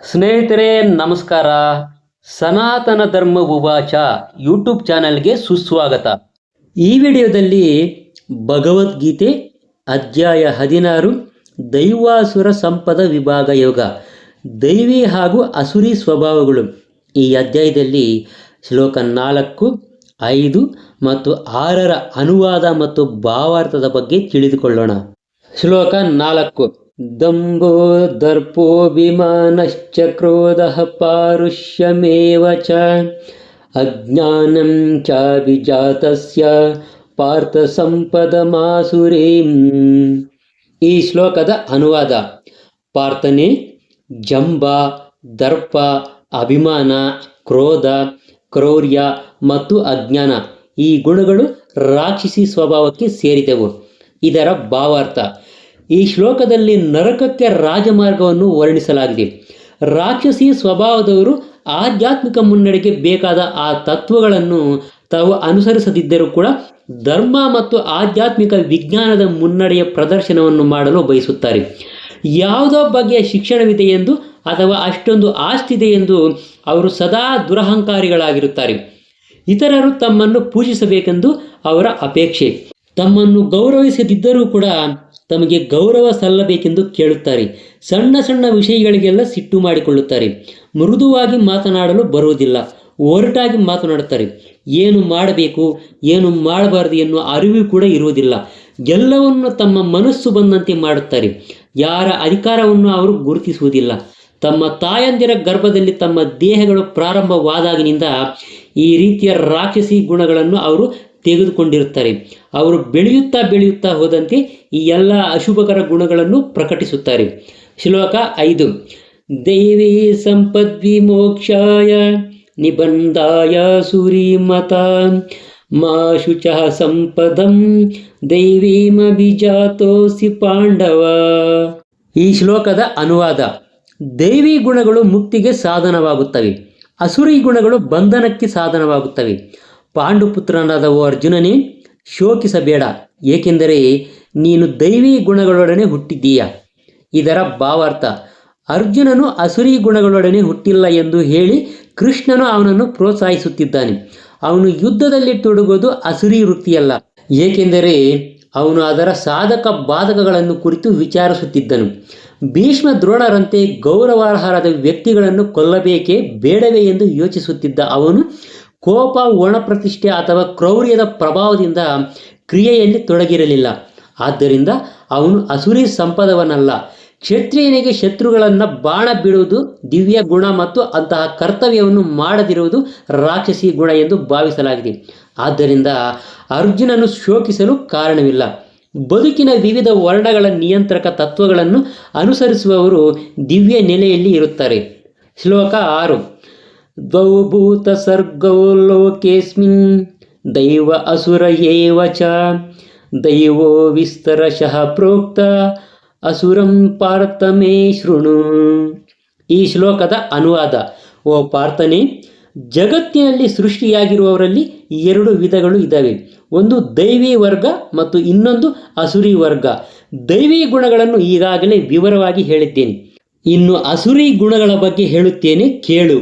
ಸ್ನೇಹಿತರೆ ನಮಸ್ಕಾರ. ಸನಾತನ ಧರ್ಮ ಉವಾಚ ಯೂಟ್ಯೂಬ್ ಚಾನೆಲ್ಗೆ ಸುಸ್ವಾಗತ. ಈ ವಿಡಿಯೋದಲ್ಲಿ ಭಗವದ್ಗೀತೆ ಅಧ್ಯಾಯ 16 ದೈವಾಸುರ ಸಂಪದ ವಿಭಾಗ ಯೋಗ, ದೈವಿ ಹಾಗೂ ಅಸುರಿ ಸ್ವಭಾವಗಳು. ಈ ಅಧ್ಯಾಯದಲ್ಲಿ ಶ್ಲೋಕ 4, 5 ಮತ್ತು 6ರ ಅನುವಾದ ಮತ್ತು ಭಾವಾರ್ಥದ ಬಗ್ಗೆ ತಿಳಿದುಕೊಳ್ಳೋಣ. ಶ್ಲೋಕ 4. ದಂಭೋ ದರ್ಪೋಭಿಮಾನಶ್ಚ ಕ್ರೋಧಃ ಪಾರುಷ್ಯಮೇವ ಚ ಅಜ್ಞಾನಂ ಚಾಭಿಜಾತಸ್ಯ ಪಾರ್ಥ ಸಂಪದಮಾಸುರೀಂ. ಈ ಶ್ಲೋಕದ ಅನುವಾದ: ಪಾರ್ಥನೆ, ಜಂಬ, ದರ್ಪ, ಅಭಿಮಾನ, ಕ್ರೋಧ, ಕ್ರೌರ್ಯ ಮತ್ತು ಅಜ್ಞಾನ ಈ ಗುಣಗಳು ರಾಕ್ಷಸಿ ಸ್ವಭಾವಕ್ಕೆ ಸೇರಿದವು. ಇದರ ಭಾವಾರ್ಥ: ಈ ಶ್ಲೋಕದಲ್ಲಿ ನರಕಕ್ಕೆ ರಾಜಮಾರ್ಗವನ್ನು ವರ್ಣಿಸಲಾಗಿದೆ. ರಾಕ್ಷಸಿ ಸ್ವಭಾವದವರು ಆಧ್ಯಾತ್ಮಿಕ ಮುನ್ನಡೆಗೆ ಬೇಕಾದ ಆ ತತ್ವಗಳನ್ನು ತಾವು ಅನುಸರಿಸದಿದ್ದರೂ ಕೂಡ ಧರ್ಮ ಮತ್ತು ಆಧ್ಯಾತ್ಮಿಕ ವಿಜ್ಞಾನದ ಮುನ್ನಡೆಯ ಪ್ರದರ್ಶನವನ್ನು ಮಾಡಲು ಬಯಸುತ್ತಾರೆ. ಯಾವುದೋ ಬಗೆಯ ಶಿಕ್ಷಣವಿದೆ ಎಂದು ಅಥವಾ ಅಷ್ಟೊಂದು ಆಸ್ತಿದೆ ಎಂದು ಅವರು ಸದಾ ದುರಹಂಕಾರಿಗಳಾಗಿರುತ್ತಾರೆ. ಇತರರು ತಮ್ಮನ್ನು ಪೂಜಿಸಬೇಕೆಂದು ಅವರ ಅಪೇಕ್ಷೆ. ತಮ್ಮನ್ನು ಗೌರವಿಸದಿದ್ದರೂ ಕೂಡ ತಮಗೆ ಗೌರವ ಸಲ್ಲಬೇಕೆಂದು ಕೇಳುತ್ತಾರೆ. ಸಣ್ಣ ಸಣ್ಣ ವಿಷಯಗಳಿಗೆಲ್ಲ ಸಿಟ್ಟು ಮಾಡಿಕೊಳ್ಳುತ್ತಾರೆ. ಮೃದುವಾಗಿ ಮಾತನಾಡಲು ಬರುವುದಿಲ್ಲ, ಒರಟಾಗಿ ಮಾತನಾಡುತ್ತಾರೆ. ಏನು ಮಾಡಬೇಕು ಏನು ಮಾಡಬಾರದು ಎನ್ನುವ ಅರಿವು ಕೂಡ ಇರುವುದಿಲ್ಲ. ಎಲ್ಲವನ್ನು ತಮ್ಮ ಮನಸ್ಸು ಬಂದಂತೆ ಮಾಡುತ್ತಾರೆ. ಯಾರ ಅಧಿಕಾರವನ್ನು ಅವರು ಗುರುತಿಸುವುದಿಲ್ಲ. ತಮ್ಮ ತಾಯಂದಿರ ಗರ್ಭದಲ್ಲಿ ತಮ್ಮ ದೇಹಗಳು ಪ್ರಾರಂಭವಾದಾಗಿನಿಂದ ಈ ರೀತಿಯ ರಾಕ್ಷಸಿ ಗುಣಗಳನ್ನು ಅವರು ತೆಗೆದುಕೊಂಡಿರುತ್ತಾರೆ. ಅವರು ಬೆಳೆಯುತ್ತಾ ಹೋದಂತೆ ಈ ಎಲ್ಲ ಅಶುಭಕರ ಗುಣಗಳನ್ನು ಪ್ರಕಟಿಸುತ್ತಾರೆ. ಶ್ಲೋಕ 5. ದೈವೀ ಸಂಪದ್ವಿಮೋಕ್ಷಾಯ ನಿಬಂಧಾಯ ಸುರೀಮತ ಮಾ ಶುಚಃ ಸಂಪದಂ ದೈವೀಮಭಿಜಾತೋಸಿ ಪಾಂಡವ. ಈ ಶ್ಲೋಕದ ಅನುವಾದ: ದೈವಿ ಗುಣಗಳು ಮುಕ್ತಿಗೆ ಸಾಧನವಾಗುತ್ತವೆ, ಅಸುರಿ ಗುಣಗಳು ಬಂಧನಕ್ಕೆ ಸಾಧನವಾಗುತ್ತವೆ. ಪಾಂಡುಪುತ್ರನಾದ ಓ ಅರ್ಜುನನೇ, ಶೋಕಿಸಬೇಡ, ಏಕೆಂದರೆ ನೀನು ದೈವಿ ಗುಣಗಳೊಡನೆ ಹುಟ್ಟಿದ್ದೀಯ. ಇದರ ಭಾವಾರ್ಥ: ಅರ್ಜುನನು ಅಸುರಿ ಗುಣಗಳೊಡನೆ ಹುಟ್ಟಿಲ್ಲ ಎಂದು ಹೇಳಿ ಕೃಷ್ಣನು ಅವನನ್ನು ಪ್ರೋತ್ಸಾಹಿಸುತ್ತಿದ್ದಾನೆ. ಅವನು ಯುದ್ಧದಲ್ಲಿ ತೊಡಗೋದು ಅಸುರಿ ವೃತ್ತಿಯಲ್ಲ, ಏಕೆಂದರೆ ಅವನು ಅದರ ಸಾಧಕ ಬಾಧಕಗಳನ್ನು ಕುರಿತು ವಿಚಾರಿಸುತ್ತಿದ್ದನು. ಭೀಷ್ಮ ದ್ರೋಣರಂತೆ ಗೌರವಾರ್ಹರಾದ ವ್ಯಕ್ತಿಗಳನ್ನು ಕೊಲ್ಲಬೇಕೇ ಬೇಡವೇ ಎಂದು ಯೋಚಿಸುತ್ತಿದ್ದ ಅವನು ಕೋಪ, ಒಣಪ್ರತಿಷ್ಠೆ ಅಥವಾ ಕ್ರೌರ್ಯದ ಪ್ರಭಾವದಿಂದ ಕ್ರಿಯೆಯಲ್ಲಿ ತೊಡಗಿರಲಿಲ್ಲ. ಆದ್ದರಿಂದ ಅವನು ಅಸುರಿ ಸಂಪದವನಲ್ಲ. ಕ್ಷತ್ರಿಯನಿಗೆ ಶತ್ರುಗಳನ್ನು ಬಾಣ ಬಿಡುವುದು ದಿವ್ಯ ಗುಣ ಮತ್ತು ಅಂತಹ ಕರ್ತವ್ಯವನ್ನು ಮಾಡದಿರುವುದು ರಾಕ್ಷಸಿ ಗುಣ ಎಂದು ಭಾವಿಸಲಾಗಿದೆ. ಆದ್ದರಿಂದ ಅರ್ಜುನನು ಶೋಕಿಸಲು ಕಾರಣವಿಲ್ಲ. ಬದುಕಿನ ವಿವಿಧ ವರ್ಣಗಳ ನಿಯಂತ್ರಕ ತತ್ವಗಳನ್ನು ಅನುಸರಿಸುವವರು ದಿವ್ಯ ನೆಲೆಯಲ್ಲಿ ಇರುತ್ತಾರೆ. ಶ್ಲೋಕ 6. ದ್ವೌ ಭೂತ ಸರ್ಗೌ ಲೋಕೇಸ್ಮಿನ್ ದೈವ ಅಸುರ ಏವ ಚ ದೈವೋ ವಿಸ್ತರಶಃ ಪ್ರೋಕ್ತ ಅಸುರಂ ಪಾರ್ಥ ಮೇ ಶೃಣು. ಈ ಶ್ಲೋಕದ ಅನುವಾದ: ಓ ಪಾರ್ಥನೆ, ಜಗತ್ತಿನಲ್ಲಿ ಸೃಷ್ಟಿಯಾಗಿರುವವರಲ್ಲಿ 2 ವಿಧಗಳು ಇದ್ದಾವೆ. ಒಂದು ದೈವಿ ವರ್ಗ ಮತ್ತು ಇನ್ನೊಂದು ಅಸುರಿ ವರ್ಗ. ದೈವಿ ಗುಣಗಳನ್ನು ಈಗಾಗಲೇ ವಿವರವಾಗಿ ಹೇಳಿದ್ದೇನೆ. ಇನ್ನು ಅಸುರಿ ಗುಣಗಳ ಬಗ್ಗೆ ಹೇಳುತ್ತೇನೆ, ಕೇಳು.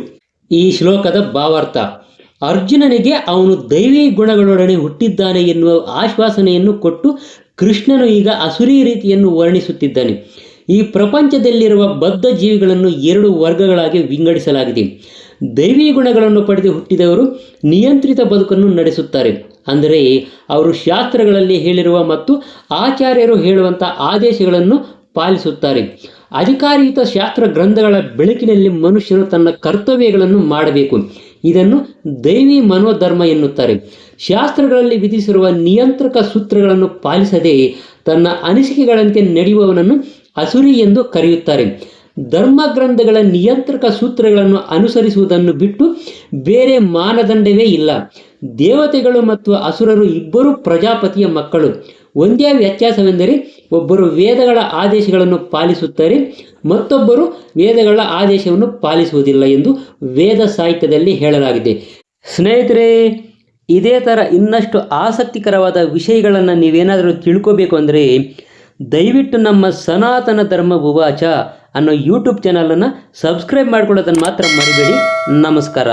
ಈ ಶ್ಲೋಕದ ಭಾವಾರ್ಥ: ಅರ್ಜುನನಿಗೆ ಅವನು ದೈವಿ ಗುಣಗಳೊಡನೆ ಹುಟ್ಟಿದ್ದಾನೆ ಎನ್ನುವ ಆಶ್ವಾಸನೆಯನ್ನು ಕೊಟ್ಟು ಕೃಷ್ಣನು ಈಗ ಅಸುರಿ ರೀತಿಯನ್ನು ವರ್ಣಿಸುತ್ತಿದ್ದಾನೆ. ಈ ಪ್ರಪಂಚದಲ್ಲಿರುವ ಬದ್ಧ ಜೀವಿಗಳನ್ನು 2 ವರ್ಗಗಳಾಗಿ ವಿಂಗಡಿಸಲಾಗಿದೆ. ದೈವಿ ಗುಣಗಳನ್ನು ಪಡೆದು ಹುಟ್ಟಿದವರು ನಿಯಂತ್ರಿತ ಬದುಕನ್ನು ನಡೆಸುತ್ತಾರೆ. ಅಂದರೆ ಅವರು ಶಾಸ್ತ್ರಗಳಲ್ಲಿ ಹೇಳಿರುವ ಮತ್ತು ಆಚಾರ್ಯರು ಹೇಳುವಂಥ ಆದೇಶಗಳನ್ನು ಪಾಲಿಸುತ್ತಾರೆ. ಅಧಿಕಾರಯುತ ಶಾಸ್ತ್ರ ಗ್ರಂಥಗಳ ಬೆಳಕಿನಲ್ಲಿ ಮನುಷ್ಯನು ತನ್ನ ಕರ್ತವ್ಯಗಳನ್ನು ಮಾಡಬೇಕು. ಇದನ್ನು ದೈವಿ ಮನೋಧರ್ಮ ಎನ್ನುತ್ತಾರೆ. ಶಾಸ್ತ್ರಗಳಲ್ಲಿ ವಿಧಿಸಿರುವ ನಿಯಂತ್ರಕ ಸೂತ್ರಗಳನ್ನು ಪಾಲಿಸದೆ ತನ್ನ ಅನಿಸಿಕೆಗಳಂತೆ ನಡೆಯುವವನನ್ನು ಅಸುರಿ ಎಂದು ಕರೆಯುತ್ತಾರೆ. ಧರ್ಮ ಗ್ರಂಥಗಳ ನಿಯಂತ್ರಕ ಸೂತ್ರಗಳನ್ನು ಅನುಸರಿಸುವುದನ್ನು ಬಿಟ್ಟು ಬೇರೆ ಮಾನದಂಡವೇ ಇಲ್ಲ. ದೇವತೆಗಳು ಮತ್ತು ಅಸುರರು ಇಬ್ಬರು ಪ್ರಜಾಪತಿಯ ಮಕ್ಕಳು. ಒಂದೇ ವ್ಯತ್ಯಾಸವೆಂದರೆ ಒಬ್ಬರು ವೇದಗಳ ಆದೇಶಗಳನ್ನು ಪಾಲಿಸುತ್ತಾರೆ, ಮತ್ತೊಬ್ಬರು ವೇದಗಳ ಆದೇಶವನ್ನು ಪಾಲಿಸುವುದಿಲ್ಲ ಎಂದು ವೇದ ಸಾಹಿತ್ಯದಲ್ಲಿ ಹೇಳಲಾಗಿದೆ. ಸ್ನೇಹಿತರೆ, ಇದೇ ಥರ ಇನ್ನಷ್ಟು ಆಸಕ್ತಿಕರವಾದ ವಿಷಯಗಳನ್ನು ನೀವೇನಾದರೂ ತಿಳ್ಕೋಬೇಕು ಅಂದರೆ ದಯವಿಟ್ಟು ನಮ್ಮ ಸನಾತನ ಧರ್ಮ ಉವಾಚ ಅನ್ನೋ ಯೂಟ್ಯೂಬ್ ಚಾನಲನ್ನು ಸಬ್ಸ್ಕ್ರೈಬ್ ಮಾಡ್ಕೊಳ್ಳೋದನ್ನು ಮಾತ್ರ ಮರಿಬೇಡಿ. ನಮಸ್ಕಾರ.